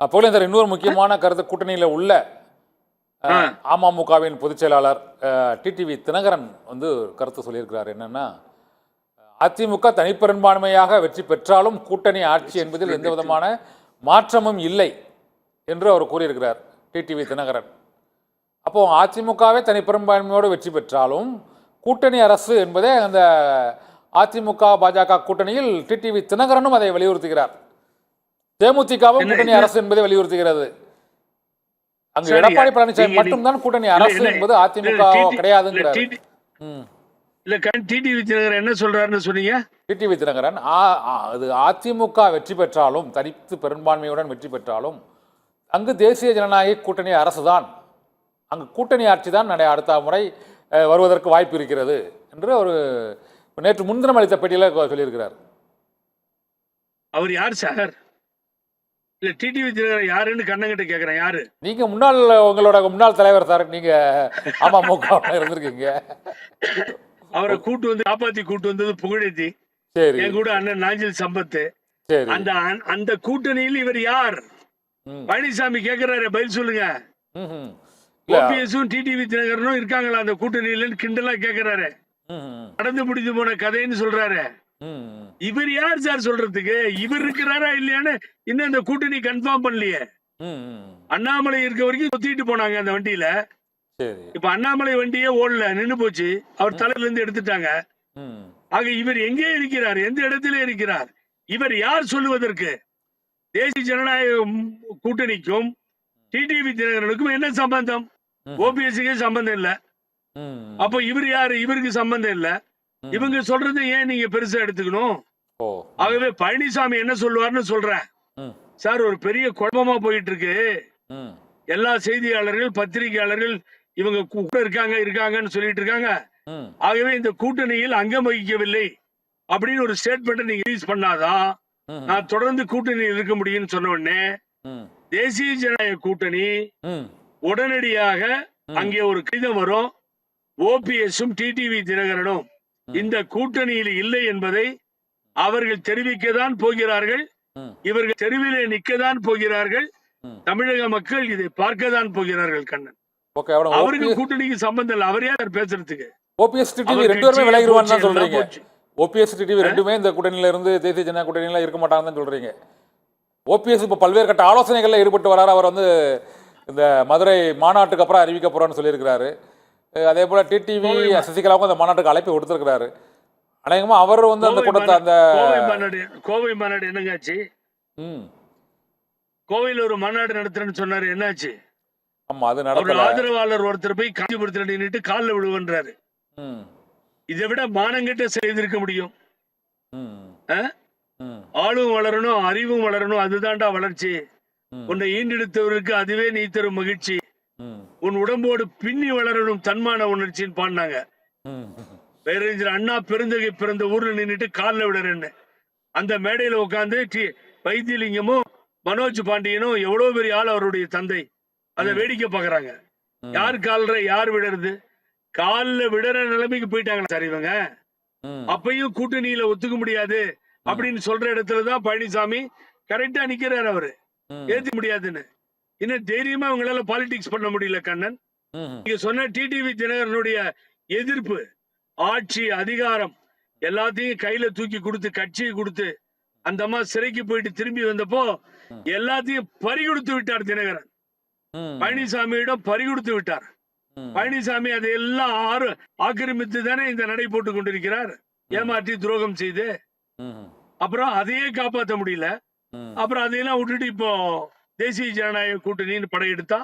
புகழேந்தர், இன்னொரு முக்கியமான கருத்து, கூட்டணியில் உள்ள அமமுகவின் பொதுச் செயலாளர் டிடிவி தினகரன் வந்து கருத்து சொல்லியிருக்கிறார். என்னன்னா, அதிமுக தனிப்பெரும்பான்மையாக வெற்றி பெற்றாலும் கூட்டணி ஆட்சி என்பதில் எந்த விதமான மாற்றமும் இல்லை என்று அவர் கூறியிருக்கிறார், டிடிவி தினகரன். அப்போ அதிமுகவே தனிப்பெரும்பான்மையோடு வெற்றி பெற்றாலும் கூட்டணி அரசு என்பதே அந்த அதிமுக பாஜக கூட்டணியில் டிடிவி தினகரனும் அதை வலியுறுத்துகிறார். தேமுதிகவும் கூட்டணி அரசு என்பதை வலியுறுத்துகிறது. அங்கு எடப்பாடி பழனிசாமி மட்டும்தான் கூட்டணி அரசு என்பது அதிமுக கிடையாதுங்கிறார். டிடிவி தினகரன் என்ன சொல்றாருன்னு சொன்னீங்க? டிடிவி தினகரன் அது அதிமுக வெற்றி பெற்றாலும், தனித்து பெரும்பான்மையுடன் வெற்றி பெற்றாலும் அங்கு தேசிய ஜனநாயக கூட்டணி அரசு தான், அங்கு கூட்டணி ஆட்சி தான் அடுத்த முறை வருவதற்கு வாய்ப்பு இருக்கிறது என்று ஒரு நேற்று முன்தினம் அளித்த பேட்டியில் சொல்லியிருக்கிறார். அவர் யார் சார்? இல்ல டிடிவி தினகரன் யாருன்னு கண்ணங்கிட்ட கேக்குறேன். யாரு நீங்க? உங்களோட முன்னாள் தலைவர் சார், நீங்க அமமுக இருந்திருக்கீங்க. அவரை கூட்டு வந்து காப்பாத்தி கூட்டு வந்தது புகழேந்தி. சரி. என் கூட அண்ணன் நாஞ்சில் சம்பத்து. சரி. அந்த கூட்டணியில் இவர் யார்? பழனிசாமி கேக்குறாரு, பதில் சொல்லுங்க. ஓபிஎஸும் டிடிவி தினகரனும் இருக்காங்களா அந்த கூட்டணியில? கிண்டலா கேக்குறாரு. நடந்து முடிஞ்சு போன கதைன்னு சொல்றாரு. இவர் யார் சார் சொல்றதுக்கு? இவர் இருக்கிறாரா இல்லையான்னு இன்னும் இந்த கூட்டணி கன்ஃபார்ம் பண்ணலையே. அண்ணாமலை இருக்க வரைக்கும் சுத்திட்டு போனாங்க அந்த வண்டியில. இப்ப அண்ணாமலை வண்டியே ஓடல, நின்னு போச்சு. அவர் தலையில இருந்து எடுத்துட்டாங்க. ஆக இவர் எங்கே இருக்கிறார்? எந்த இடத்திலே இருக்கிறார்? இவர் யார் சொல்லுவதற்கு? தேசிய ஜனநாயக கூட்டணிக்கும் டிடிவி தினகரனுக்கும் என்ன சம்பந்தம்? ஓபிஎஸ்க்கு சம்பந்தம் இல்ல. அப்ப இவர் யாரு? இவருக்கு சம்பந்தம் இல்ல. இவங்க சொல்றது ஏன் நீங்க பெருசா எடுத்துக்கணும்? ஆகவே பழனிசாமி என்ன சொல்லுவார்னு சொல்றேன் சார். ஒரு பெரிய குழப்பமா போயிட்டு இருக்கு. எல்லா செய்தியாளர்கள், பத்திரிகையாளர்கள் இவங்க கூட இருக்காங்கன்னு சொல்லிட்டு இருக்காங்க. ஆகவே இந்த கூட்டணியில் அங்கம் வகிக்கவில்லை அப்படின்னு ஒரு ஸ்டேட்மெண்ட் நீங்க ரிலீஸ் பண்ணாதான் நான் தொடர்ந்து கூட்டணியில் இருக்க முடியும்னு சொன்ன உடனே தேசிய ஜனநாயக கூட்டணி உடனடியாக அங்கே ஒரு கடிதம் வரும். ஓபிஎஸும் டிடிவி தினகரனும் இந்த கூட்டணியில் இல்லை என்பதை அவர்கள் தெரிவிக்கத்தான் போகிறார்கள். இவர்கள் தெருவிலே நிற்கத்தான் போகிறார்கள். தமிழக மக்கள் இதை பார்க்கத்தான் போகிறார்கள். கண்ணன், அவருக்கு கூட்டணிக்கு சம்பந்தம் இல்லை. அவர் யார் பேசுறதுக்கு? ஓபிஎஸ் டிடிவி ரெண்டு பேருமே விலகிடுவான்னு தான் சொல்றீங்க. ஓபிஎஸ் டிடிவி ரெண்டுமே இந்த கூட்டணியில இருந்து தேசிய ஜனநாயக கூட்டணியில இருக்க மாட்டாங்கன்னு சொல்றீங்க. ஓபிஎஸ் இப்ப பல்வேறு கட்ட ஆலோசனைகள்ல ஈடுபட்டு வராரு. அவர் வந்து இந்த மதுரை மாநாட்டுக்கு அப்புறம் அறிவிக்க போறான்னு சொல்லியிருக்கிறாரு. அதே போல டிடிவி சசிகலாவுக்கும் அந்த மாநாட்டுக்கு அழைப்பு கொடுத்திருக்கிறாரு. அநேகமா அவர் வந்து அந்த கூட்டத்தை அந்த கோவை மாநாடு என்னங்காச்சு? கோவையில் ஒரு மாநாடு நடத்துறேன்னு சொன்னாரு, என்னாச்சு? ஆமா, அது நடக்கல. ஆதரவாளர் ஒருத்தர் போய் காஞ்சிபுரத்தில் நின்னுட்டு காலில் விழுவன்றாரு. இதை விட மானங்கிட்ட செய்திருக்க முடியும்? ஆளும் வளரணும், அறிவும் வளரணும், அதுதான்டா வளர்ச்சி. உன்னை ஈண்டெடுத்தவருக்கு அதுவே நீ தரும் மகிழ்ச்சி. உன் உடம்போடு பின்னி வளரணும் தன்மான உணர்ச்சின்னு பாடினாங்க. பேரறிஞர் அண்ணா பெருந்தகை பிறந்த ஊர்ல நின்றுட்டு காலில் விடுறேன்னு அந்த மேடையில உட்காந்து வைத்தியலிங்கமும் மனோஜ் பாண்டியனும் எவ்வளவு பெரிய ஆள், அவருடைய தந்தை, அதை வேடிக்கை பாக்குறாங்க. யார் கால்ற யார் விடுறது? காலில் விடுற நிலைமைக்கு போயிட்டாங்களா சார் இவங்க? அப்பையும் கூட்டணியில ஒத்துக்க முடியாது அப்படின்னு சொல்ற இடத்துலதான் பழனிசாமி கரெக்டா நிக்கிறாரு. அவரு ஏத்துக்க முடியாதுன்னு இன்னும் தைரியமா அவங்களால பாலிடிக்ஸ் பண்ண முடியல. கண்ணன், நீங்க சொன்ன டிடிவி தினகரனுடைய எதிர்ப்பு, ஆட்சி அதிகாரம் எல்லாத்தையும் கையில தூக்கி கொடுத்து, கட்சியை கொடுத்து அந்த அம்மா சிறைக்கு போயிட்டு திரும்பி வந்தப்போ எல்லாத்தையும் பறிகொடுத்து விட்டார் தினகரன். பழனிசாமியிடம் பறிகொடுத்து விட்டார். பழனிசாமி அதையெல்லாம் ஆக்கிரமித்து தானே இந்த நடை போட்டு கொண்டிருக்கிறார், ஏமாற்றி துரோகம் செய்து. அப்புறம் அதையே காப்பாற்ற முடியல. அப்புறம் அதையெல்லாம் விட்டுட்டு இப்போ தேசிய ஜனநாயக கூட்டணின்னு படையெடுத்தா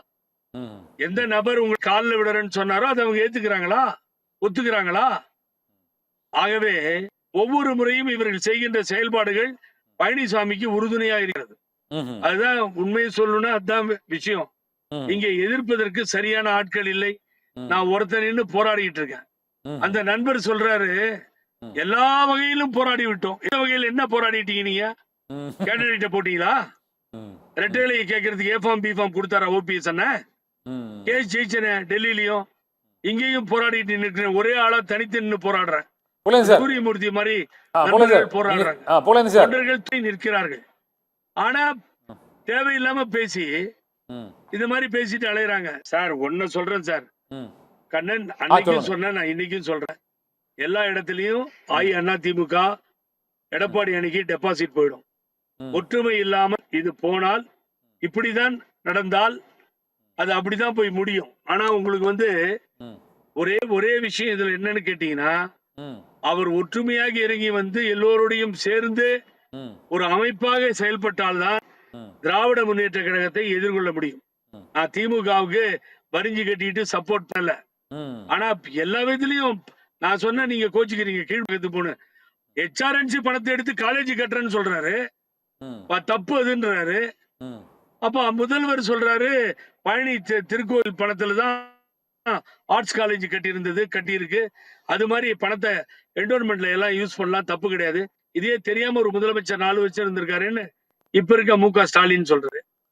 எந்த நபர் உங்க காலில் விடுறேன்னு சொன்னாரோ அதை அவங்க ஏத்துக்கிறாங்களா? ஒத்துக்கிறாங்களா? ஆகவே ஒவ்வொரு முறையும் இவர்கள் செய்கின்ற செயல்பாடுகள் பழனிசாமிக்கு உறுதுணையா இருக்கிறது. அதுதான் உண்மையை சொல்லணும்னா அதுதான் விஷயம். இங்க எதிர்ப்பதற்கு சரியான ஆட்கள் இல்லை. நான் ஒருத்தர் நின்று போராடிட்டு இருக்கேன். அந்த நண்பர் சொல்றாரு, எல்லா வகையிலும் போராடி விட்டோம். இந்த வகையில் என்ன போராடிட்டீங்க? நீங்க கேண்டிடேட்ட போட்டீங்களா? ரெட்டையிலையை கேட்கறதுக்கு ஏ ஃபார்ம் பி ஃபார்ம் கொடுத்தாரா ஓபிஎஸ் அண்ணன்? கேஸ் ஜெயிச்சனே டெல்லியிலையும் இங்கேயும் போராடிட்டு நிற்கிறேன். ஒரே ஆளா தனித்து நின்று போராடுறேன். சூரியமூர்த்தி மாதிரி போராடுறாங்க. நிற்கிறார்கள். ஆனா தேவையில்லாம பேசி ம் இது மாதிரி பேசிட்டு அலையறாங்க. சார் ஒன்ன சொல்றேன் சார். ம் கண்ணன் அன்னைக்கும் சொல்லுங்க. சொன்னேன், நான் இன்னைக்கும் சொல்றேன். எல்லா இடத்துலயும் அதிமுக எடப்பாடி அணிக்கு டெபாசிட் போயிடும். ம் ஒற்றுமை இல்லாம இது போனால் இப்படிதான் நடந்தால் அது அப்படிதான் போய் முடியும். ஆனா உங்களுக்கு வந்து ம் ஒரே விஷயம் இதுல என்னன்னு கேட்டீங்கன்னா, ம் அவர் ஒற்றுமையாக இறங்கி வந்து எல்லோரோடையும் சேர்ந்து ம் ஒரு அமைப்பாக செயல்பட்டால்தான் ம் திராவிட முன்னேற்ற கழகத்தை எதிர்கொள்ள முடியும். ம். நான் திமுகவுக்கு வரிஞ்சு கட்டிட்டு சப்போர்ட் பண்ணல. ம் ஆனா எல்லா விதத்திலையும் நான் சொன்ன நீங்க கோச்சிக்கிறீங்க கீழ்பக்கத்து போன HRNC பணத்தை எடுத்து காலேஜ் கட்டுறேன்னு சொல்றாரு. ம் தப்பு அதுன்றாரு. ம் அப்ப முதல்வர் சொல்றாரு பழனி திருக்கோயில் பணத்துல தான் ஆர்ட்ஸ் காலேஜ் கட்டியிருக்கு. அது மாதிரி பணத்தை என்டோன்மெண்ட்ல எல்லாம் யூஸ் பண்ணலாம், தப்பு கிடையாது. இதே தெரியாம ஒரு முதலமைச்சர் 4 வருஷம் இருந்திருக்காருன்னு இப்ப இருக்க மு.க. ஸ்டாலின் சொல்றாரு.